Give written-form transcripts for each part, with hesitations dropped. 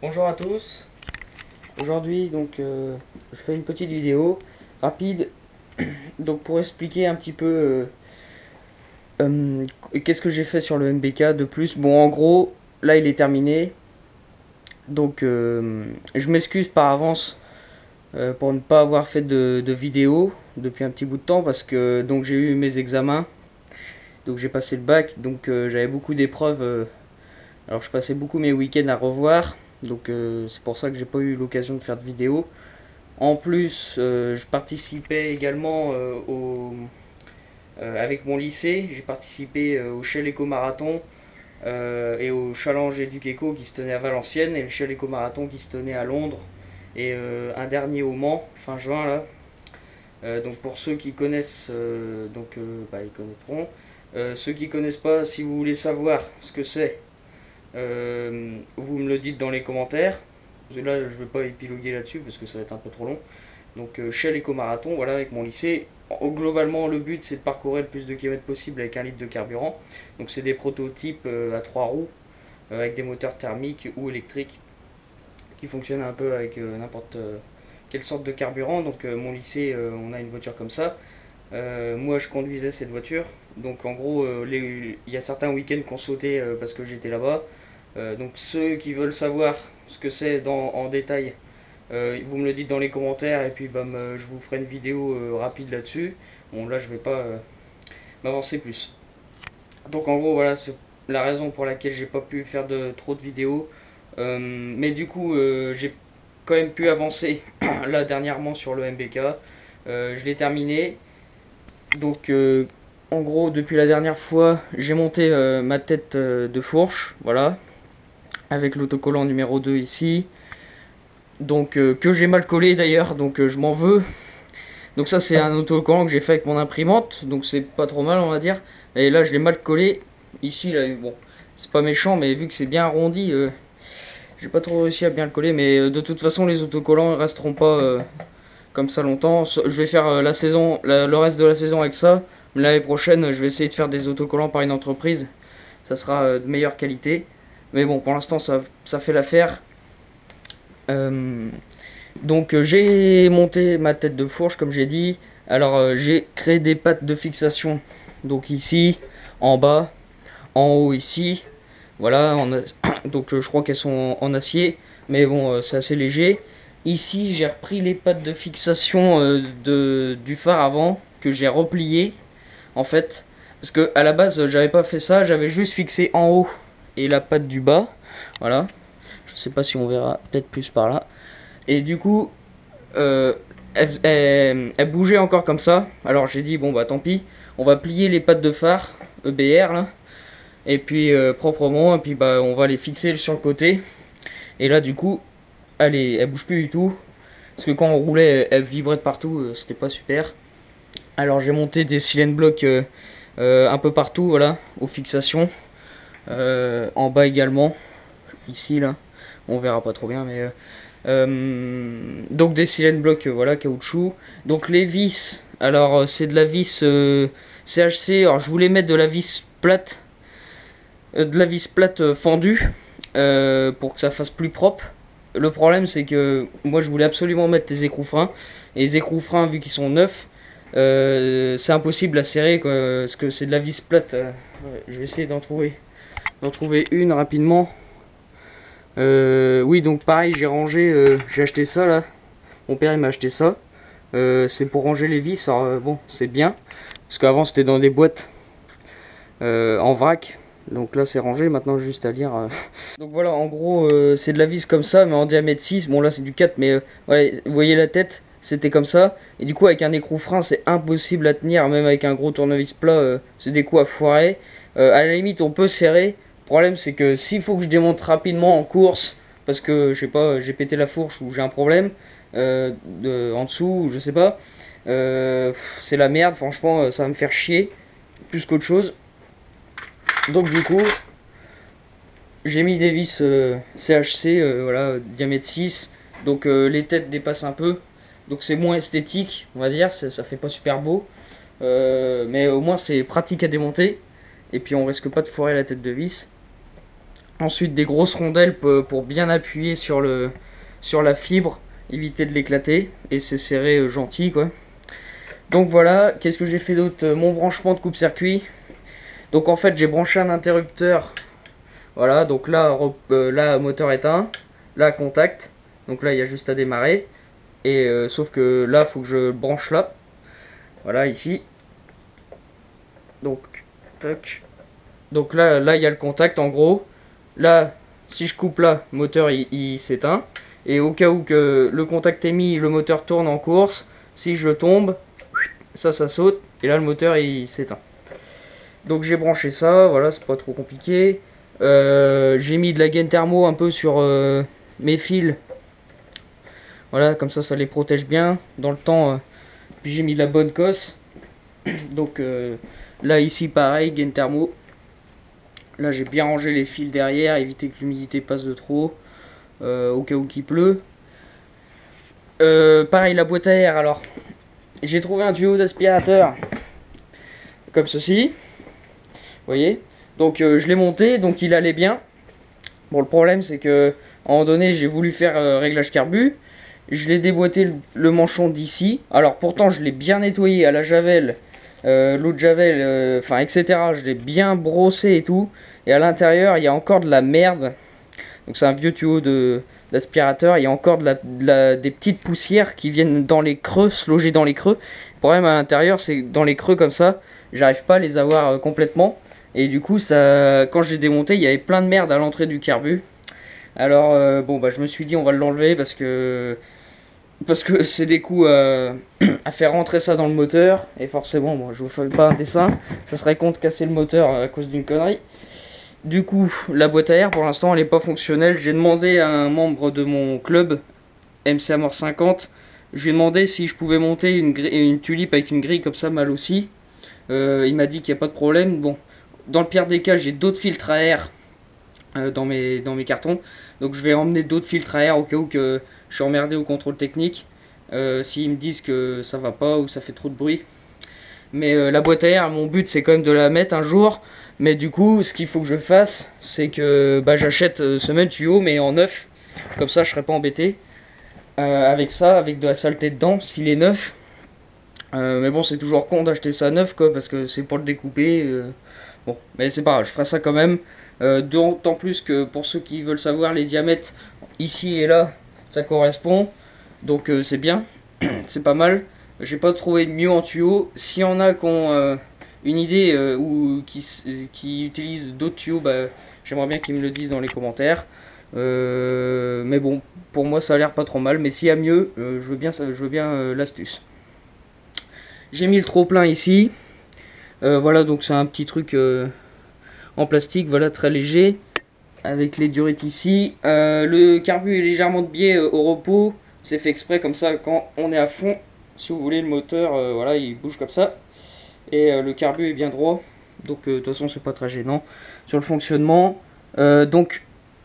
Bonjour à tous. Aujourd'hui je fais une petite vidéo rapide donc pour expliquer un petit peu qu'est-ce que j'ai fait sur le MBK de plus. Bon, en gros là il est terminé, donc je m'excuse par avance pour ne pas avoir fait de vidéo depuis un petit bout de temps, parce que donc j'ai eu mes examens, donc j'ai passé le bac, donc j'avais beaucoup d'épreuves, alors je passais beaucoup mes week-ends à revoir, donc c'est pour ça que j'ai pas eu l'occasion de faire de vidéo. En plus, je participais également avec mon lycée, j'ai participé au Shell Eco Marathon et au Challenge Educ-Eco qui se tenait à Valenciennes, et le Shell Eco Marathon qui se tenait à Londres, et un dernier au Mans, fin juin là. Donc pour ceux qui connaissent, ils connaîtront. Ceux qui connaissent pas, si vous voulez savoir ce que c'est, vous me le dites dans les commentaires. Là, je vais pas épiloguer là-dessus parce que ça va être un peu trop long. Donc Shell Eco Marathon, voilà, avec mon lycée. Globalement, le but c'est de parcourir le plus de kilomètres possible avec 1 litre de carburant. Donc c'est des prototypes à 3 roues avec des moteurs thermiques ou électriques qui fonctionnent un peu avec n'importe quelle sorte de carburant. Donc mon lycée, on a une voiture comme ça. Moi je conduisais cette voiture. Donc en gros, il y a certains week-ends qu'on sautait parce que j'étais là-bas. Donc ceux qui veulent savoir ce que c'est en détail, vous me le dites dans les commentaires, et puis je vous ferai une vidéo rapide là-dessus. Bon, là je vais pas m'avancer plus. Donc en gros, voilà, c'est la raison pour laquelle j'ai pas pu faire trop de vidéos. Mais du coup, j'ai quand même pu avancer là dernièrement sur le MBK. Je l'ai terminé. Donc en gros, depuis la dernière fois, j'ai monté ma tête de fourche, voilà, avec l'autocollant numéro 2 ici. Donc que j'ai mal collé d'ailleurs, donc je m'en veux. Donc ça c'est un autocollant que j'ai fait avec mon imprimante, donc c'est pas trop mal on va dire. Et là je l'ai mal collé, ici là, bon, c'est pas méchant, mais vu que c'est bien arrondi, j'ai pas trop réussi à bien le coller. Mais de toute façon les autocollants ils resteront pas comme ça longtemps. Je vais faire la saison, le reste de la saison avec ça. L'année prochaine je vais essayer de faire des autocollants par une entreprise, ça sera de meilleure qualité. Mais bon, pour l'instant ça fait l'affaire. Euh, j'ai monté ma tête de fourche comme j'ai dit. Alors j'ai créé des pattes de fixation. Donc ici, en bas, en haut ici. Voilà, donc je crois qu'elles sont en acier. Mais bon, c'est assez léger. Ici, j'ai repris les pattes de fixation du phare avant, que j'ai replié en fait. Parce que à la base, j'avais pas fait ça, j'avais juste fixé en haut et la patte du bas. Voilà. Je sais pas si on verra, peut-être plus par là. Et du coup, elle bougeait encore comme ça. Alors j'ai dit, bon bah tant pis, on va plier les pattes de phare EBR là, et puis proprement, et puis bah on va les fixer sur le côté. Et là du coup, elle bouge plus du tout. Parce que quand on roulait, elle vibrait de partout, c'était pas super. Alors j'ai monté des cylindres blocs un peu partout, voilà, aux fixations. En bas également, ici là, on verra pas trop bien, mais donc des cylindres blocs, voilà, caoutchouc. Donc les vis, alors c'est de la vis CHC. Alors je voulais mettre de la vis plate, fendue, pour que ça fasse plus propre. Le problème c'est que moi je voulais absolument mettre des écrous freins, et les écrous freins vu qu'ils sont neufs, c'est impossible à serrer quoi, parce que c'est de la vis plate. Ouais, je vais essayer d'en trouver une rapidement. Oui, donc pareil, j'ai acheté ça là. Mon père il m'a acheté ça. C'est pour ranger les vis. Alors, bon, c'est bien. Parce qu'avant c'était dans des boîtes en vrac. Donc là c'est rangé, maintenant juste à lire. Donc voilà, en gros, c'est de la vis comme ça, mais en diamètre 6. Bon là c'est du 4, mais voilà, vous voyez la tête, c'était comme ça. Et du coup, avec un écrou frein, c'est impossible à tenir, même avec un gros tournevis plat, c'est des coups à foirer. À la limite, on peut serrer. Le problème, c'est que s'il faut que je démonte rapidement en course, parce que je sais pas, j'ai pété la fourche ou j'ai un problème en dessous, ou je sais pas, c'est la merde, franchement, ça va me faire chier plus qu'autre chose. Donc, du coup, j'ai mis des vis CHC, voilà, diamètre 6, donc les têtes dépassent un peu, donc c'est moins esthétique, on va dire, ça fait pas super beau, mais au moins c'est pratique à démonter, et puis on risque pas de foirer la tête de vis. Ensuite des grosses rondelles pour bien appuyer sur la fibre, éviter de l'éclater, et c'est serré gentil quoi. Donc voilà, qu'est-ce que j'ai fait d'autre? Mon branchement de coupe-circuit. Donc en fait j'ai branché un interrupteur. Voilà, donc là, là moteur éteint, là contact. Donc là il y a juste à démarrer. Et sauf que là faut que je branche là. Voilà ici. Donc tac. Donc là il y a le contact en gros. Là si je coupe là, le moteur il s'éteint. Et au cas où que le contact est mis, le moteur tourne en course. Si je tombe, ça saute. Et là le moteur il s'éteint. Donc j'ai branché ça, voilà, c'est pas trop compliqué. J'ai mis de la gaine thermo un peu sur mes fils. Voilà, comme ça les protège bien dans le temps. Puis j'ai mis de la bonne cosse. Donc là ici pareil, gaine thermo. Là j'ai bien rangé les fils derrière, éviter que l'humidité passe de trop. Au cas où qu'il pleut. Pareil la boîte à air, alors j'ai trouvé un tuyau d'aspirateur comme ceci. Vous voyez, donc je l'ai monté, donc il allait bien. Bon, le problème c'est que à un moment donné j'ai voulu faire réglage carbu. Je l'ai déboîté le manchon d'ici. Alors pourtant je l'ai bien nettoyé à la javel, l'eau de javel, enfin etc. Je l'ai bien brossé et tout. Et à l'intérieur il y a encore de la merde. Donc c'est un vieux tuyau d'aspirateur. Il y a encore des petites poussières qui viennent dans les creux, se loger dans les creux. Le problème à l'intérieur c'est que dans les creux comme ça, j'arrive pas à les avoir complètement. Et du coup, ça, quand j'ai démonté, il y avait plein de merde à l'entrée du carbu. Alors, bon, bah, je me suis dit, on va l'enlever parce que c'est des coups à faire rentrer ça dans le moteur. Et forcément, bon, je vous fais pas un dessin. Ça serait con de casser le moteur à cause d'une connerie. Du coup, la boîte à air, pour l'instant, elle n'est pas fonctionnelle. J'ai demandé à un membre de mon club, MC Amor 50, je lui ai demandé si je pouvais monter une tulipe avec une grille comme ça, mal aussi. Il m'a dit qu'il n'y a pas de problème. Bon. Dans le pire des cas, j'ai d'autres filtres à air dans mes cartons. Donc je vais emmener d'autres filtres à air au cas où que je suis emmerdé au contrôle technique. S'ils me disent que ça va pas ou ça fait trop de bruit. Mais la boîte à air, mon but c'est quand même de la mettre un jour. Mais du coup, ce qu'il faut que je fasse, c'est que j'achète ce même tuyau mais en neuf. Comme ça, je serai pas embêté. Avec ça, avec de la saleté dedans, s'il est neuf. Mais bon, c'est toujours con d'acheter ça neuf quoi, parce que c'est pour le découper. Bon, mais c'est pas grave, je ferai ça quand même. D'autant plus que pour ceux qui veulent savoir, les diamètres ici et là, ça correspond. Donc c'est bien, c'est pas mal. J'ai pas trouvé mieux en tuyau. S'il y en a qui ont une idée ou qui utilisent d'autres tuyaux, j'aimerais bien qu'ils me le disent dans les commentaires. Mais bon, pour moi ça a l'air pas trop mal. Mais s'il y a mieux, je veux bien l'astuce. J'ai mis le trop plein ici. Voilà, donc c'est un petit truc en plastique, voilà, très léger, avec les durettes ici. Le carbu est légèrement de biais au repos, c'est fait exprès comme ça quand on est à fond. Si vous voulez, le moteur, voilà, il bouge comme ça. Et le carbu est bien droit, donc de toute façon c'est pas très gênant sur le fonctionnement. Donc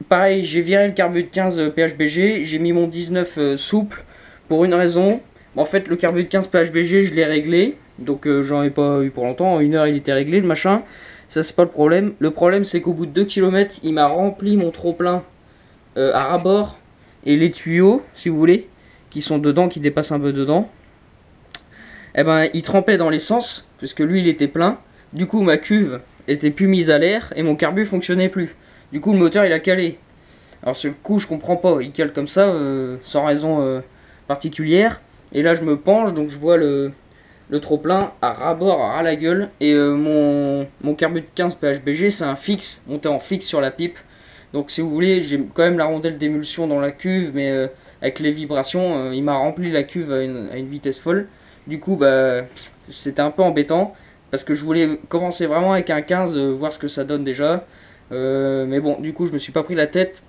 pareil, j'ai viré le carbu de 15 PHBG, j'ai mis mon 19 souple pour une raison. En fait, le carbu de 15 PHBG, je l'ai réglé. Donc j'en ai pas eu pour longtemps. En 1 heure, il était réglé, le machin. Ça, c'est pas le problème. Le problème, c'est qu'au bout de 2 km, il m'a rempli mon trop-plein à ras-bord. Et les tuyaux, si vous voulez, qui sont dedans, qui dépassent un peu dedans, eh ben, il trempait dans l'essence, puisque lui, il était plein. Du coup, ma cuve était plus mise à l'air et mon carbu fonctionnait plus. Du coup, le moteur, il a calé. Alors, sur le coup, je comprends pas. Il cale comme ça, sans raison particulière. Et là, je me penche, donc je vois le trop-plein à ras-bord, à ras la gueule. Et mon carbu de 15 PHBG, c'est un fixe, monté en fixe sur la pipe. Donc si vous voulez, j'ai quand même la rondelle d'émulsion dans la cuve, mais avec les vibrations, il m'a rempli la cuve à une vitesse folle. Du coup, c'était un peu embêtant, parce que je voulais commencer vraiment avec un 15, voir ce que ça donne déjà. Mais bon, du coup, je me suis pas pris la tête.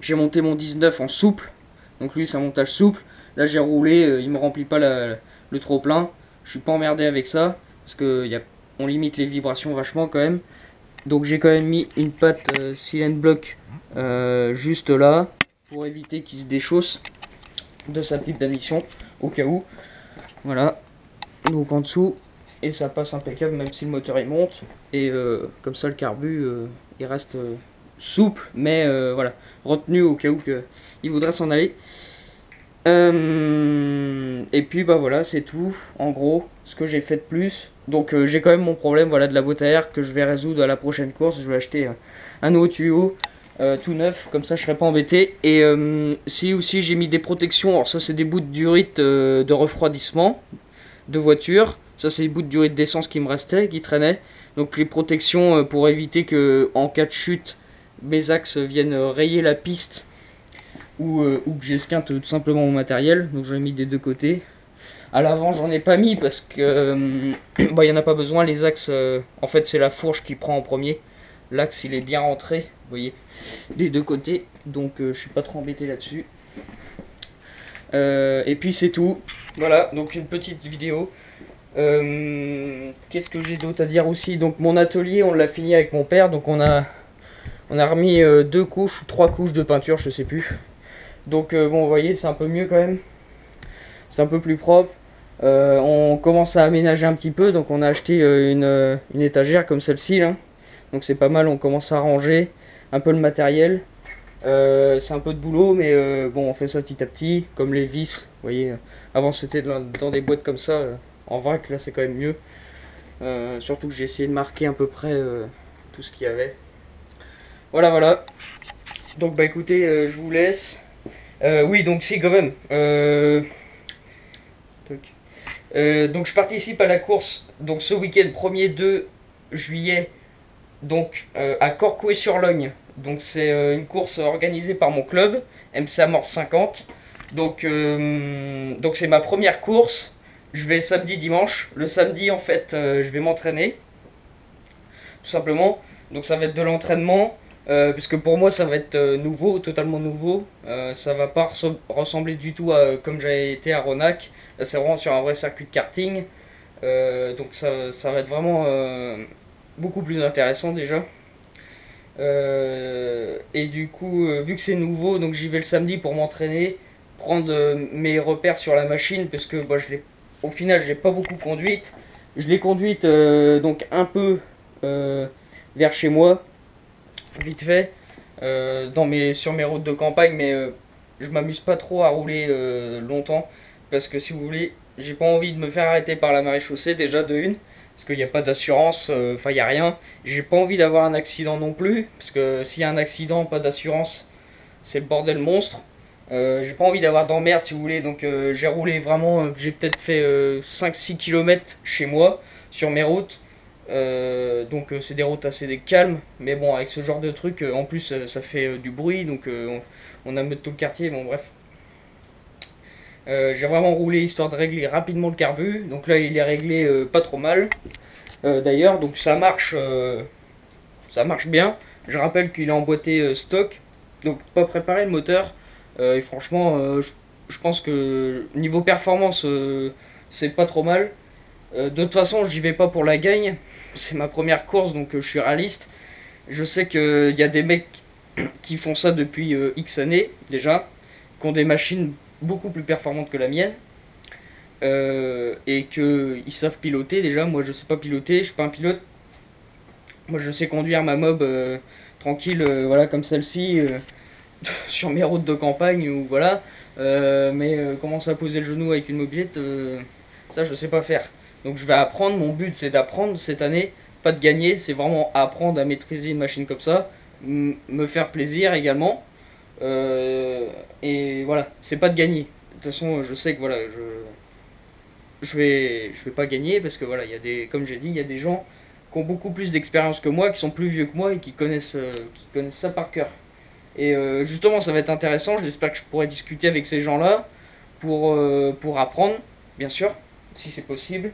J'ai monté mon 19 en souple, donc lui, c'est un montage souple. Là, j'ai roulé, il me remplit pas le trop-plein. Je suis pas emmerdé avec ça, parce que on limite les vibrations vachement quand même. Donc j'ai quand même mis une patte Silent Block juste là, pour éviter qu'il se déchausse de sa pipe d'admission, au cas où. Voilà, donc en dessous, et ça passe impeccable même si le moteur il monte. Et comme ça le carbu il reste souple, mais voilà, retenu au cas où il voudrait s'en aller. Et puis bah voilà, c'est tout en gros ce que j'ai fait de plus. Donc j'ai quand même mon problème, voilà, de la boîte à air que je vais résoudre à la prochaine course. Je vais acheter un nouveau tuyau tout neuf, comme ça je serai pas embêté. Et si aussi j'ai mis des protections, alors ça c'est des bouts de durite de refroidissement de voiture. Ça c'est des bouts de durite d'essence qui me restaient, qui traînaient. Donc les protections pour éviter que en cas de chute mes axes viennent rayer la piste ou que j'esquinte tout simplement mon matériel. Donc j'en ai mis des deux côtés. À l'avant j'en ai pas mis parce que bah, y en a pas besoin. Les axes, en fait c'est la fourche qui prend en premier. L'axe il est bien rentré, vous voyez, des deux côtés. Donc je suis pas trop embêté là-dessus. Et puis c'est tout. Voilà, donc une petite vidéo. Qu'est-ce que j'ai d'autre à dire aussi? Donc mon atelier on l'a fini avec mon père. Donc on a remis 2 couches ou 3 couches de peinture, je sais plus. Donc bon, vous voyez, c'est un peu mieux quand même. C'est un peu plus propre. On commence à aménager un petit peu. Donc on a acheté une étagère comme celle-ci là. Donc c'est pas mal, on commence à ranger un peu le matériel. C'est un peu de boulot, mais bon, on fait ça petit à petit. Comme les vis, vous voyez. Avant c'était dans des boîtes comme ça, en vrac, là c'est quand même mieux. Surtout que j'ai essayé de marquer à peu près tout ce qu'il y avait. Voilà, voilà. Donc bah écoutez, je vous laisse. Oui, donc si, quand même. Donc je participe à la course donc ce week-end 1er 2 juillet donc à Corcouët-sur-Logne. Donc c'est une course organisée par mon club MC Amorce 50. Donc c'est ma première course. Je vais samedi dimanche. Le samedi en fait je vais m'entraîner tout simplement. Donc ça va être de l'entraînement. Puisque pour moi ça va être nouveau, totalement nouveau. Ça va pas ressembler du tout à comme j'avais été à Ronac. Là c'est vraiment sur un vrai circuit de karting. Donc ça va être vraiment beaucoup plus intéressant déjà. Et du coup, vu que c'est nouveau, donc j'y vais le samedi pour m'entraîner, prendre mes repères sur la machine, parce que bah, au final je l'ai pas beaucoup conduite. Je l'ai conduite donc un peu vers chez moi, vite fait, sur mes routes de campagne, mais je m'amuse pas trop à rouler longtemps, parce que si vous voulez, j'ai pas envie de me faire arrêter par la maréchaussée déjà de une, parce qu'il n'y a pas d'assurance, enfin il n'y a rien. J'ai pas envie d'avoir un accident non plus, parce que s'il y a un accident, pas d'assurance, c'est le bordel monstre. J'ai pas envie d'avoir d'emmerde si vous voulez, donc j'ai roulé vraiment, j'ai peut-être fait 5-6 km chez moi sur mes routes. Donc c'est des routes assez calmes, mais bon avec ce genre de truc, en plus ça fait du bruit, donc on ameute tout le quartier, bon bref. J'ai vraiment roulé histoire de régler rapidement le carbu, donc là il est réglé pas trop mal. D'ailleurs, donc ça marche bien. Je rappelle qu'il est emboîté stock, donc pas préparé le moteur. Et franchement, je pense que niveau performance, c'est pas trop mal. De toute façon, j'y vais pas pour la gagne. C'est ma première course, donc je suis réaliste. Je sais qu'il y a des mecs qui font ça depuis X années déjà, qui ont des machines beaucoup plus performantes que la mienne. Et qu'ils savent piloter déjà. Moi je sais pas piloter, je suis pas un pilote. Moi je sais conduire ma mob tranquille, voilà, comme celle-ci, sur mes routes de campagne ou voilà. Mais commencer à poser le genou avec une mobilette, ça je sais pas faire. Donc je vais apprendre, mon but c'est d'apprendre cette année, pas de gagner, c'est vraiment apprendre à maîtriser une machine comme ça, me faire plaisir également. Et voilà, c'est pas de gagner. De toute façon, je sais que voilà, je vais pas gagner parce que voilà, il y a des, comme j'ai dit, il y a des gens qui ont beaucoup plus d'expérience que moi, qui sont plus vieux que moi et qui connaissent ça par cœur. Et justement, ça va être intéressant. J'espère que je pourrai discuter avec ces gens-là pour apprendre, bien sûr, si c'est possible.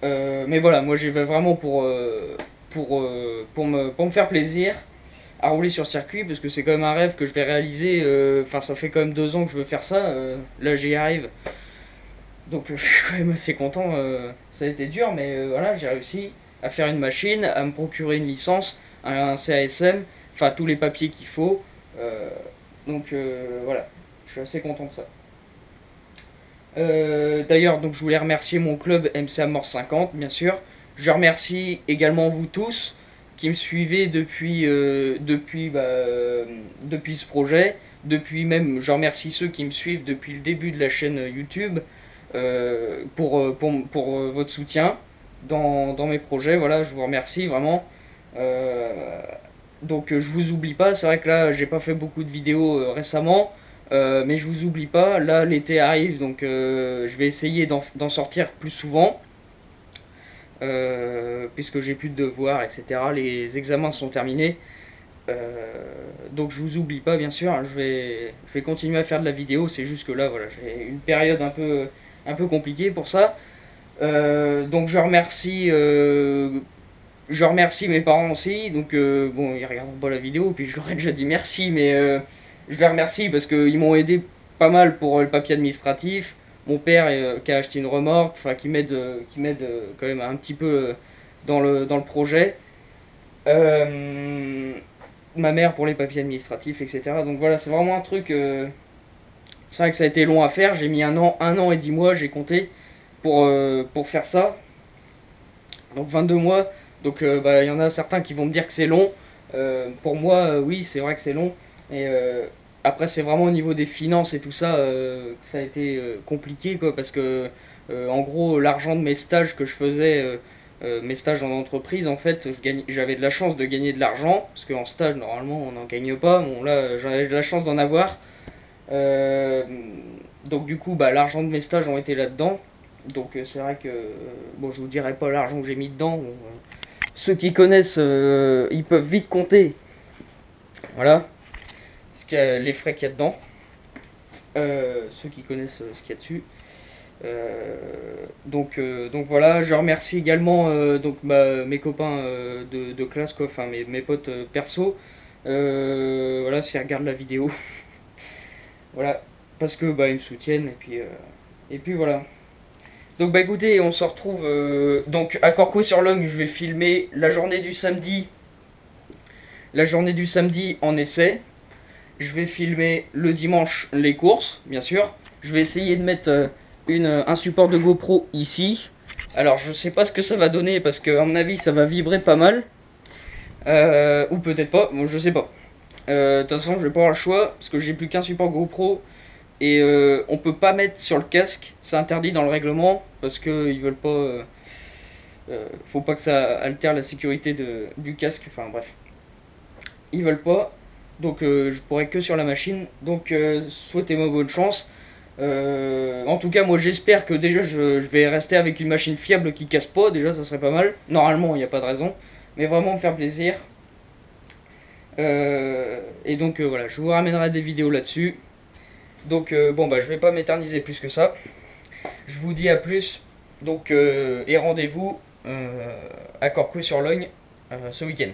Mais voilà, moi j'y vais vraiment pour me faire plaisir à rouler sur circuit parce que c'est quand même un rêve que je vais réaliser. Enfin, ça fait quand même 2 ans que je veux faire ça. Là, j'y arrive. Donc je suis quand même assez content, ça a été dur, mais voilà, j'ai réussi à faire une machine, à me procurer une licence, un CASM, enfin tous les papiers qu'il faut. Donc voilà, je suis assez content de ça. D'ailleurs, donc je voulais remercier mon club MC Amorce 50, bien sûr. Je remercie également vous tous qui me suivaient depuis ce projet. Depuis même, je remercie ceux qui me suivent depuis le début de la chaîne YouTube pour votre soutien dans mes projets. Voilà, je vous remercie vraiment. Donc je vous oublie pas. C'est vrai que là, j'ai pas fait beaucoup de vidéos récemment. Mais je vous oublie pas, là l'été arrive, donc je vais essayer d'en sortir plus souvent, puisque j'ai plus de devoirs, etc. Les examens sont terminés, donc je vous oublie pas bien sûr, hein. Je vais continuer à faire de la vidéo, c'est juste que là voilà, j'ai une période un peu compliquée pour ça. Donc je remercie mes parents aussi, donc bon, ils regardent pas la vidéo, puis je leur ai déjà dit merci, mais je les remercie parce qu'ils m'ont aidé pas mal pour le papier administratif. Mon père qui a acheté une remorque, enfin qui m'aide quand même un petit peu dans le projet. Ma mère pour les papiers administratifs, etc. Donc voilà, c'est vraiment un truc. C'est vrai que ça a été long à faire. J'ai mis un an et 10 mois, j'ai compté pour faire ça. Donc 22 mois. Donc bah, il y en a certains qui vont me dire que c'est long. Pour moi, oui, c'est vrai que c'est long. Et après, c'est vraiment au niveau des finances et tout ça que ça a été compliqué, quoi, parce que en gros, l'argent de mes stages que je faisais, mes stages en entreprise, en fait, j'avais de la chance de gagner de l'argent, parce qu'en stage, normalement, on n'en gagne pas. Bon, là, j'avais de la chance d'en avoir. Euh, donc, du coup, bah, l'argent de mes stages ont été là-dedans. Donc, c'est vrai que, bon, je vous dirai pas l'argent que j'ai mis dedans. Bon, ceux qui connaissent, ils peuvent vite compter. Voilà. Les frais qu'il y a dedans. Ceux qui connaissent ce qu'il y a dessus. Donc voilà, je remercie également mes copains de classe, quoi, enfin mes potes perso. Voilà, s'ils regardent la vidéo. Voilà, parce que bah, ils me soutiennent et puis voilà. Donc bah écoutez, on se retrouve donc à Corcaux-sur-Logne. Je vais filmer la journée du samedi en essai. Je vais filmer le dimanche les courses, bien sûr. Je vais essayer de mettre un support de GoPro ici. Alors je sais pas ce que ça va donner parce que à mon avis ça va vibrer pas mal. Ou peut-être pas, bon je sais pas. De toute façon je vais pas avoir le choix parce que j'ai plus qu'un support GoPro. Et on peut pas mettre sur le casque, c'est interdit dans le règlement parce qu'ils veulent pas. Faut pas que ça altère la sécurité du casque, enfin bref. Ils veulent pas. Donc je pourrais que sur la machine. Donc souhaitez-moi bonne chance. En tout cas, moi j'espère que déjà je vais rester avec une machine fiable qui casse pas. Déjà, ça serait pas mal. Normalement, il n'y a pas de raison. Mais vraiment me faire plaisir. Et donc voilà, je vous ramènerai des vidéos là-dessus. Donc bon, bah je vais pas m'éterniser plus que ça. Je vous dis à plus. Donc et rendez-vous à Corcaux-sur-Logne ce week-end.